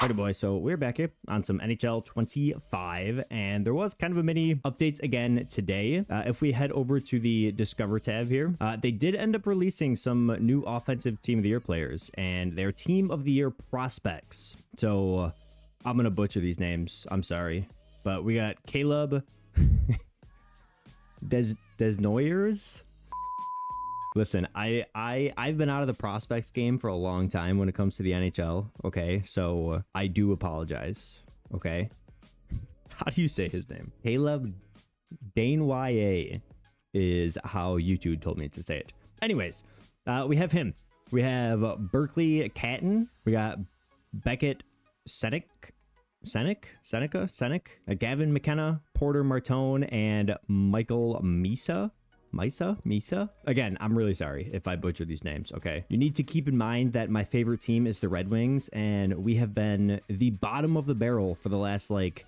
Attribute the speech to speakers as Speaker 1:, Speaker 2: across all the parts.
Speaker 1: Alrighty, boys, so we're back here on some NHL 25, and there was kind of a mini update again today. If we head over to the Discover tab here, they did end up releasing some new offensive Team of the Year players, and their Team of the Year prospects. So I'm going to butcher these names. I'm sorry. But we got Caleb Desnoyers. Listen, I've been out of the prospects game for a long time when it comes to the NHL, okay? So I do apologize, okay? How do you say his name? Caleb Desnoyers is how YouTube told me to say it. Anyways, we have him. We have Berkeley Catton. We got Beckett Seneca, Gavin McKenna, Porter Martone, and Michael Misa. Again, I'm really sorry if I butcher these names, okay? You need to keep in mind that my favorite team is the Red Wings, and we have been the bottom of the barrel for the last, 8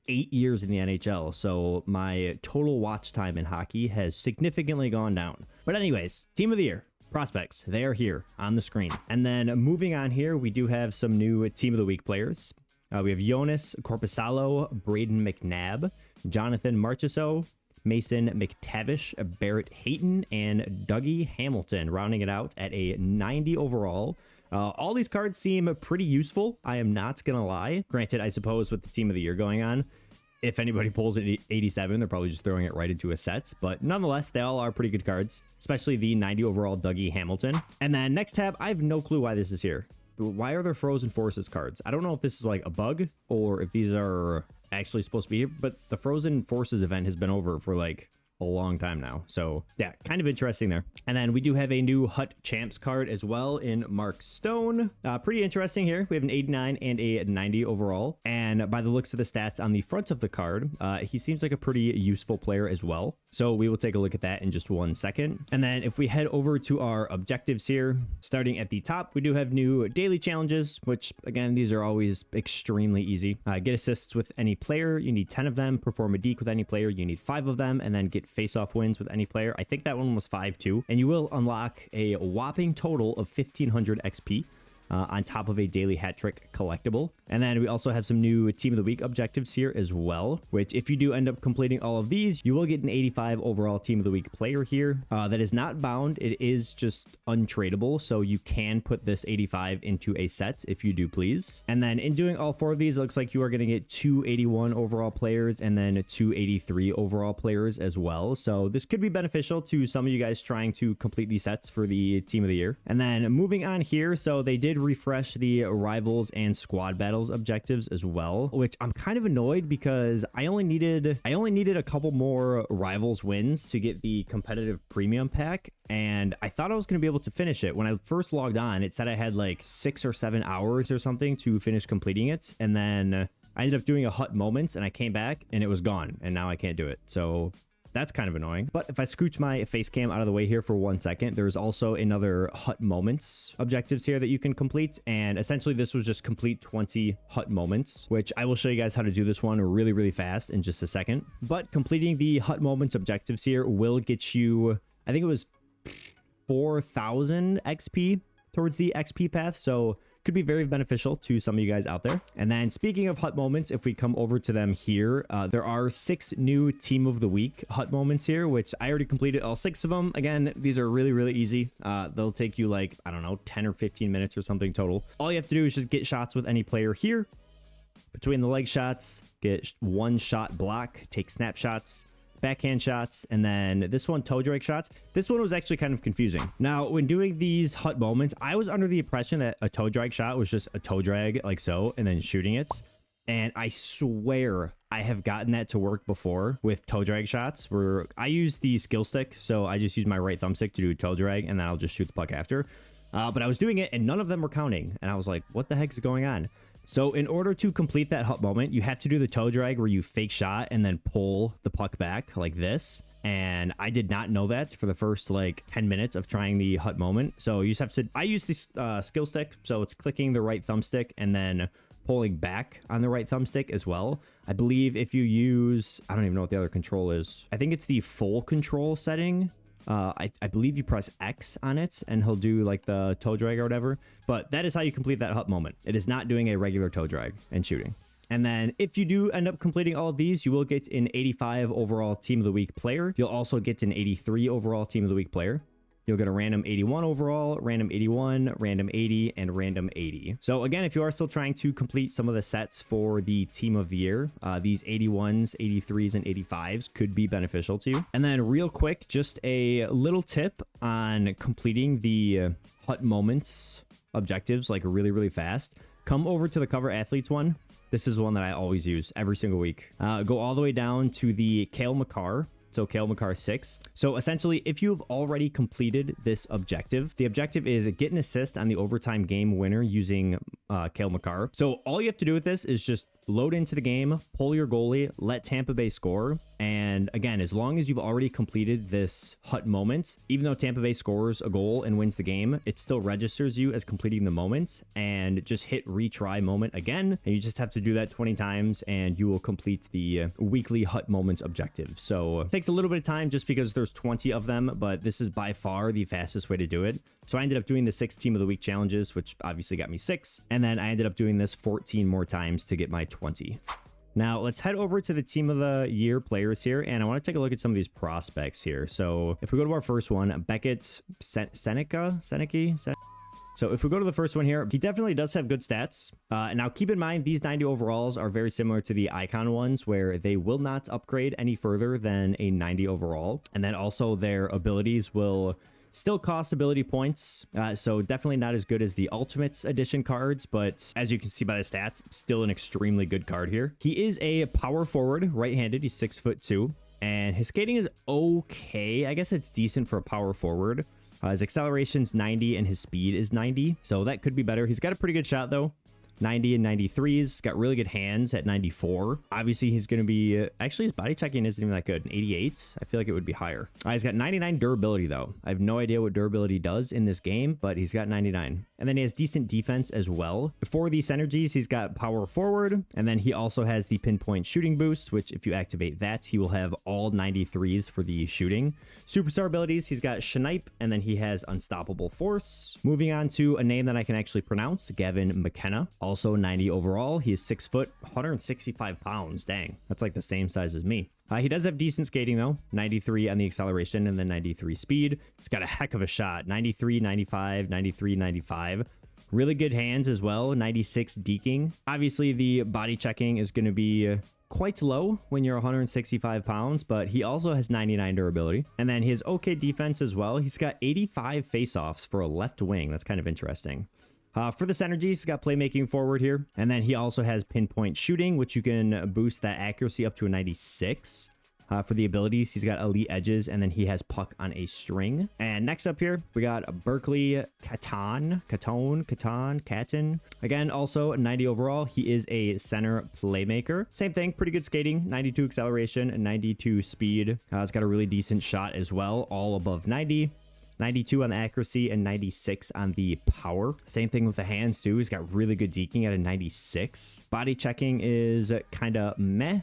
Speaker 1: years in the NHL, so my total watch time in hockey has significantly gone down. But anyways, Team of the Year. Prospects, they are here on the screen. And then moving on here, we do have some new Team of the Week players. We have Jonas Korpisalo, Braden McNabb, Jonathan Marchessault, Mason McTavish, Barrett Hayton, and Dougie Hamilton, rounding it out at a 90 overall. All these cards seem pretty useful. I am not going to lie. Granted, I suppose with the Team of the Year going on, if anybody pulls it 87, they're probably just throwing it right into a set. But nonetheless, they all are pretty good cards, especially the 90 overall Dougie Hamilton. And then next tab, I have no clue why this is here. Why are there Frozen Forces cards? I don't know if this is like a bug or if these are actually supposed to be here, but the Frozen Forces event has been over for a long time now. So yeah, kind of interesting there. And then we do have a new Hut Champs card as well in Mark Stone. Pretty interesting here. We have an 89 and a 90 overall. And by the looks of the stats on the front of the card, he seems like a pretty useful player as well. So we will take a look at that in just 1 second. And then if we head over to our objectives here, starting at the top, we do have new daily challenges, which again, these are always extremely easy. Get assists with any player. You need 10 of them. Perform a deke with any player. You need 5 of them. And then get face-off wins with any player. I think that one was 5 too. And you will unlock a whopping total of 1500 XP on top of a daily hat trick collectible. And then we also have some new Team of the Week objectives here as well, which if you do end up completing all of these, you will get an 85 overall Team of the Week player here. That is not bound. It is just untradeable. So you can put this 85 into a set if you do please. And then in doing all 4 of these, it looks like you are going to get 2 81 overall players and then 2 83 overall players as well. So this could be beneficial to some of you guys trying to complete these sets for the Team of the Year. And then moving on here, so they did refresh the rivals and squad battles objectives as well, which I'm kind of annoyed because I only needed a couple more rivals wins to get the competitive premium pack, and I thought I was going to be able to finish it. When I first logged on, it said I had 6 or 7 hours or something to finish completing it, and then I ended up doing a Hut Moments and I came back and it was gone, and now I can't do it. So that's kind of annoying. But if I scooch my face cam out of the way here for 1 second, there's also another Hut Moments objectives here that you can complete. And essentially this was just complete 20 Hut Moments, which I will show you guys how to do this one really, really fast in just a second. But completing the Hut Moments objectives here will get you, I think it was 4,000 XP towards the XP path. So could be very beneficial to some of you guys out there. And then speaking of Hut Moments, if we come over to them here, there are 6 new Team of the Week Hut Moments here, which I already completed all 6 of them. Again, these are really, really easy. They'll take you I don't know, 10 or 15 minutes or something total. All you have to do is just get shots with any player here. Between the leg shots, get 1 shot block, take snapshots, backhand shots, and then this one, toe drag shots. This one was actually kind of confusing. Now, when doing these Hut Moments, I was under the impression that a toe drag shot was just a toe drag like so, and then shooting it. And I swear I have gotten that to work before with toe drag shots where I use the skill stick. So I just use my right thumbstick to do a toe drag, and then I'll just shoot the puck after. But I was doing it and none of them were counting. And I was like, what the heck is going on? So in order to complete that Hut Moment, you have to do the toe drag where you fake shot and then pull the puck back like this. And I did not know that for the first 10 minutes of trying the Hut Moment. So you just have to, I use this skill stick. So it's clicking the right thumbstick and then pulling back on the right thumbstick as well. I believe if you use, I don't even know what the other control is. I think it's the full control setting I believe you press X on it and he'll do like the toe drag or whatever. But that is how you complete that hut moment. It is not doing a regular toe drag and shooting. And then if you do end up completing all of these, you will get an 85 overall Team of the Week player. You'll also get an 83 overall Team of the Week player. You'll get a random 81 overall, random 81, random 80, and random 80. So again, if you are still trying to complete some of the sets for the Team of the Year, these 81s, 83s, and 85s could be beneficial to you. And then real quick, just a little tip on completing the hut moments objectives like really, really fast. Come over to the Cover Athletes one. This is one that I always use every single week. Go all the way down to the Cale Makar. So Cale Makar 6. So essentially, if you've already completed this objective, the objective is get an assist on the overtime game winner using Cale Makar. So all you have to do with this is just load into the game, pull your goalie, let Tampa Bay score. And again, as long as you've already completed this hut moment, even though Tampa Bay scores a goal and wins the game, it still registers you as completing the moment, and just hit retry moment again. And you just have to do that 20 times and you will complete the weekly hut moments objective. So it takes a little bit of time just because there's 20 of them, but this is by far the fastest way to do it. So I ended up doing the 6 Team of the Week challenges, which obviously got me 6. And then I ended up doing this 14 more times to get my 20. Now let's head over to the Team of the Year players here, and I want to take a look at some of these prospects here. So if we go to our first one, Beckett Seneca. So if we go to the first one here, he definitely does have good stats. Now keep in mind, these 90 overalls are very similar to the icon ones, where they will not upgrade any further than a 90 overall. And then also their abilities will still cost ability points, so definitely not as good as the Ultimates Edition cards, but as you can see by the stats, still an extremely good card here. He is a power forward, right-handed. He's 6'2", and his skating is okay. I guess it's decent for a power forward. His acceleration's 90 and his speed is 90, so that could be better. He's got a pretty good shot though. 90 and 93s, got really good hands at 94. Obviously, he's going to be... actually, his body checking isn't even that good. 88? I feel like it would be higher. He's got 99 durability, though. I have no idea what durability does in this game, but he's got 99. And then he has decent defense as well. For these synergies, he's got power forward, and then he also has the pinpoint shooting boost, which if you activate that, he will have all 93s for the shooting. Superstar abilities, he's got Schneip, and then he has Unstoppable Force. Moving on to a name that I can actually pronounce, Gavin McKenna. Also 90 overall. He is 6 foot, 165 pounds. Dang, that's like the same size as me. He does have decent skating though. 93 on the acceleration and then 93 speed. He's got a heck of a shot. 93, 95, 93, 95. Really good hands as well. 96 deking. Obviously, the body checking is going to be quite low when you're 165 pounds, but he also has 99 durability. And then his okay defense as well. He's got 85 face-offs for a left wing. That's kind of interesting. For the synergies, he's got playmaking forward here. And then he also has pinpoint shooting, which you can boost that accuracy up to a 96. For the abilities, he's got elite edges, and then he has puck on a string. And next up here, we got Berkeley Catton. Again, also 90 overall. He is a center playmaker. Same thing, pretty good skating, 92 acceleration and 92 speed. It's got a really decent shot as well, all above 90. 92 on the accuracy and 96 on the power. Same thing with the hands too. He's got really good deking at a 96. Body checking is kind of meh.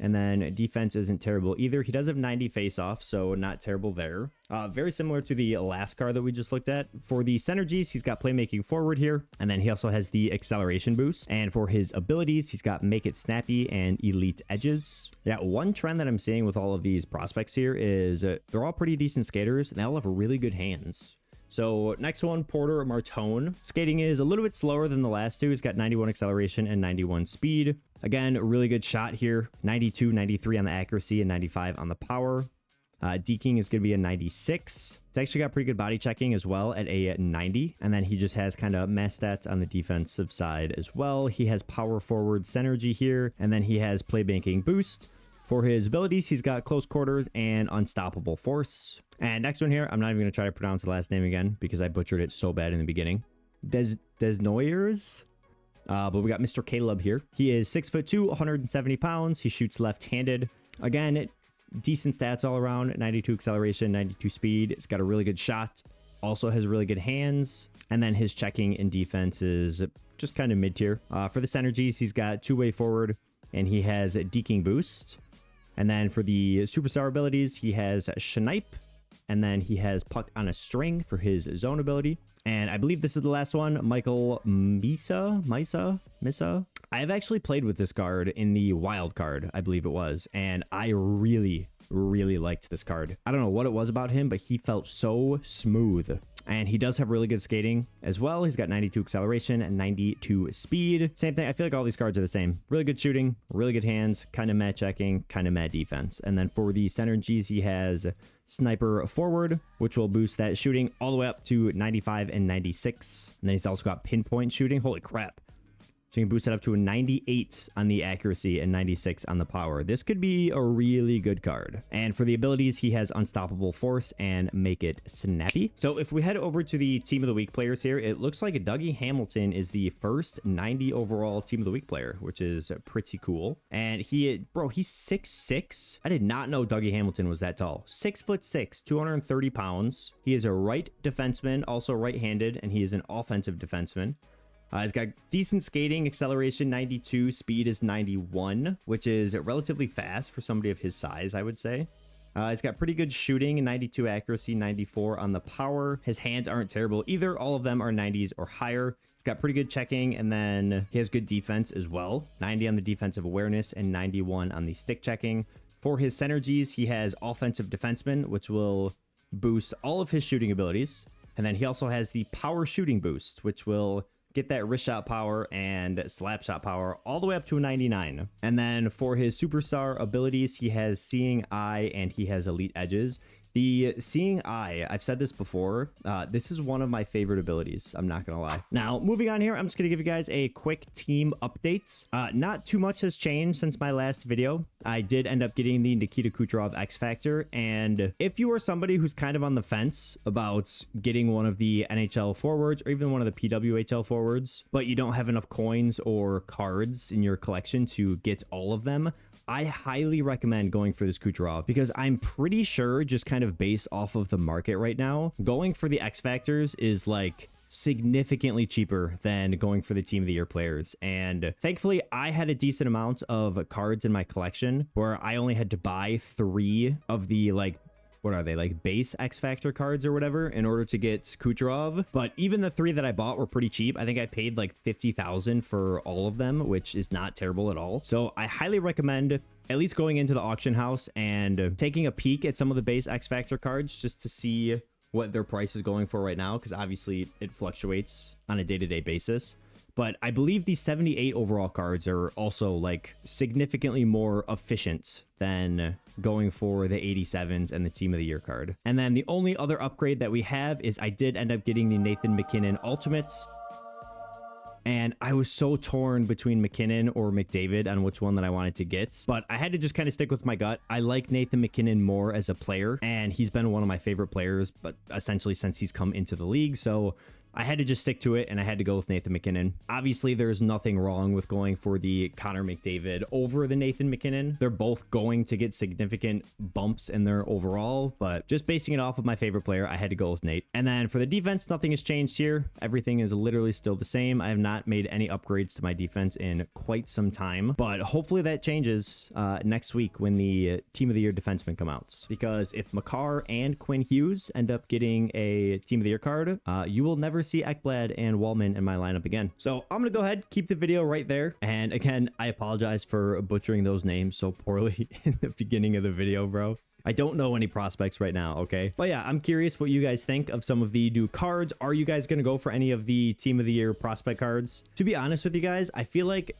Speaker 1: And then defense isn't terrible either. He does have 90 face-off, so not terrible there. Very similar to the last card that we just looked at. For the synergies, he's got playmaking forward here. And then he also has the acceleration boost. And for his abilities, he's got make it snappy and elite edges. Yeah, one trend that I'm seeing with all of these prospects here is they're all pretty decent skaters, and they all have really good hands. So next one, Porter Martone. Skating is a little bit slower than the last two. He's got 91 acceleration and 91 speed. Again, a really good shot here. 92, 93 on the accuracy and 95 on the power. Deking is going to be a 96. It's actually got pretty good body checking as well at a 90. And then he just has kind of mass stats on the defensive side as well. He has power forward synergy here. And then he has playmaking boost. For his abilities, he's got close quarters and unstoppable force. And next one here, I'm not even going to try to pronounce the last name again because I butchered it so bad in the beginning. Desnoyers? But we got Mr. Caleb here. He is 6'2", 170 pounds. He shoots left-handed. Again, decent stats all around. 92 acceleration, 92 speed. It's got a really good shot. Also has really good hands. And then his checking and defense is just kind of mid-tier. For the synergies, he's got two-way forward, and he has a deking boost. And then for the superstar abilities, he has Schneip, and then he has Puck on a String for his zone ability. And I believe this is the last one, Michael Misa. I have actually played with this card in the wild card, I believe it was, and I really liked this card. I don't know what it was about him, but he felt so smooth. And he does have really good skating as well. He's got 92 acceleration and 92 speed. Same thing. I feel like all these cards are the same. Really good shooting, really good hands, kind of mad checking, kind of mad defense. And then for the synergies, he has Sniper Forward, which will boost that shooting all the way up to 95 and 96. And then he's also got Pinpoint shooting. Holy crap. So you can boost it up to a 98 on the accuracy and 96 on the power. This could be a really good card. And for the abilities, he has Unstoppable Force and Make It Snappy. So if we head over to the Team of the Week players here, it looks like Dougie Hamilton is the first 90 overall Team of the Week player, which is pretty cool. And he's 6'6". I did not know Dougie Hamilton was that tall. 6'6", 230 pounds. He is a right defenseman, also right-handed, and he is an offensive defenseman. He's got decent skating, acceleration 92, speed is 91, which is relatively fast for somebody of his size, I would say. He's got pretty good shooting, 92 accuracy, 94 on the power. His hands aren't terrible either. All of them are 90s or higher. He's got pretty good checking, and then he has good defense as well. 90 on the defensive awareness and 91 on the stick checking. For his synergies, he has offensive defenseman, which will boost all of his shooting abilities. And then he also has the power shooting boost, which will get that wrist shot power and slap shot power all the way up to a 99. And then for his superstar abilities, he has Seeing Eye and he has Elite Edges. The Seeing Eye, I've said this before, this is one of my favorite abilities. I'm not gonna lie. Now, moving on here, I'm just gonna give you guys a quick team updates. Not too much has changed since my last video. I did end up getting the Nikita Kucherov X Factor, and if you are somebody who's kind of on the fence about getting one of the NHL forwards or even one of the PWHL forwards, but you don't have enough coins or cards in your collection to get all of them, I highly recommend going for this Kucherov, because I'm pretty sure, just kind of based off of the market right now, going for the X Factors is like significantly cheaper than going for the Team of the Year players. And thankfully, I had a decent amount of cards in my collection where I only had to buy 3 of the what are they, like base X Factor cards or whatever in order to get Kucherov. But even the 3 that I bought were pretty cheap. I think I paid like 50,000 for all of them, which is not terrible at all. So I highly recommend at least going into the auction house and taking a peek at some of the base X Factor cards just to see what their price is going for right now, because obviously it fluctuates on a day-to-day basis. But I believe the 78 overall cards are also like significantly more efficient than going for the 87s and the Team of the Year card. And then the only other upgrade that we have is I did end up getting the Nathan MacKinnon Ultimates. And I was so torn between McKinnon or McDavid on which one that I wanted to get. But I had to just kind of stick with my gut. I like Nathan MacKinnon more as a player, and he's been one of my favorite players, but essentially since he's come into the league. So I had to just stick to it, and I had to go with Nathan MacKinnon. Obviously, there's nothing wrong with going for the Connor McDavid over the Nathan MacKinnon. They're both going to get significant bumps in their overall, but just basing it off of my favorite player, I had to go with Nate. And then for the defense, nothing has changed here. Everything is literally still the same. I have not made any upgrades to my defense in quite some time, but hopefully that changes next week when the Team of the Year defensemen come out. Because if Makar and Quinn Hughes end up getting a Team of the Year card, you will never see Ekblad and Wallman in my lineup again. So I'm gonna go ahead, keep the video right there. And again, I apologize for butchering those names so poorly in the beginning of the video, bro. I don't know any prospects right now, okay? But yeah, I'm curious what you guys think of some of the new cards. Are you guys gonna go for any of the Team of the Year prospect cards? To be honest with you guys, I feel like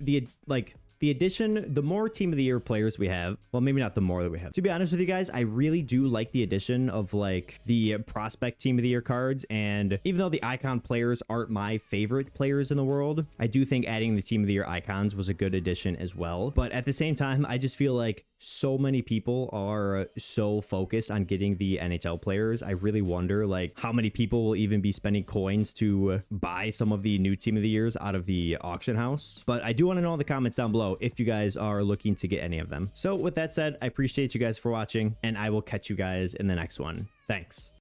Speaker 1: the addition, the more Team of the Year players we have, well, maybe not the more that we have. To be honest with you guys, I really do like the addition of like the prospect Team of the Year cards. And even though the icon players aren't my favorite players in the world, I do think adding the Team of the Year icons was a good addition as well. But at the same time, I just feel like so many people are so focused on getting the NHL players. I really wonder like how many people will even be spending coins to buy some of the new Team of the Years out of the auction house. But I do want to know in the comments down below if you guys are looking to get any of them. So with that said, I appreciate you guys for watching, and I will catch you guys in the next one. Thanks.